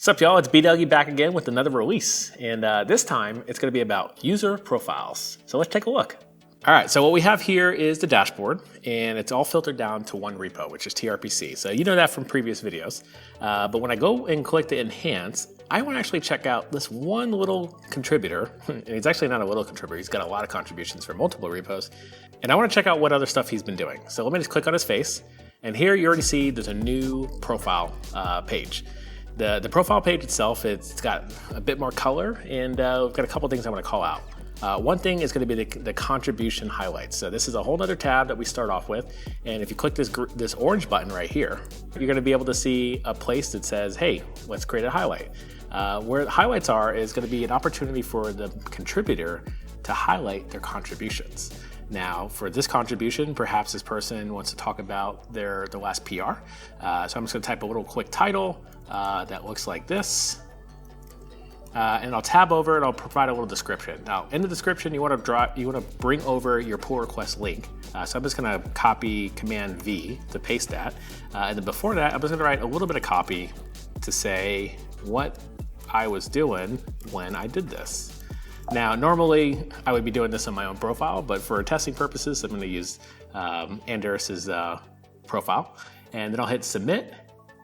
What's up, y'all? It's B-Dougie back again with another release. And this time, it's going to be about user profiles. So let's take a look. All right, so what we have here is the dashboard, and it's all filtered down to one repo, which is TRPC. So you know that from previous videos. But when I go and click the Enhance, I want to actually check out this one little contributor. And he's actually not a little contributor. He's got a lot of contributions for multiple repos. And I want to check out what other stuff he's been doing. So let me just click on his face. And here you already see there's a new profile page. The profile page itself, it's got a bit more color, and we've got a couple things I want to call out. One thing is going to be the contribution highlights. So this is a whole other tab that we start off with, and if you click this orange button right here, you're going to be able to see a place that says, hey, let's create a highlight. Where the highlights are is going to be an opportunity for the contributor to highlight their contributions. Now, for this contribution, perhaps this person wants to talk about their last PR. So I'm just going to type a little quick title that looks like this. And I'll tab over and I'll provide a little description. Now, in the description, you want to bring over your pull request link. So I'm just going to copy Command V to paste that. And then before that, I'm just going to write a little bit of copy to say what I was doing when I did this. Now, normally I would be doing this on my own profile, but for testing purposes, I'm going to use Anders's profile, and then I'll hit submit.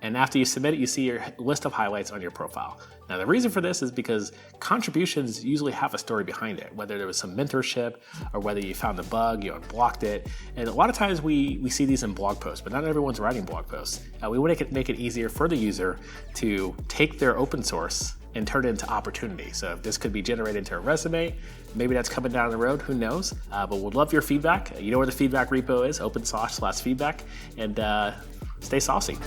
And after you submit it, you see your list of highlights on your profile. Now, the reason for this is because contributions usually have a story behind it, whether there was some mentorship or whether you found a bug, you unblocked it. And a lot of times we see these in blog posts, but not everyone's writing blog posts. We want to make it easier for the user to take their open source and turn it into opportunity. So if this could be generated into a resume, maybe that's coming down the road, who knows? But we'd love your feedback. You know where the feedback repo is, OpenSauced/feedback, and stay saucy.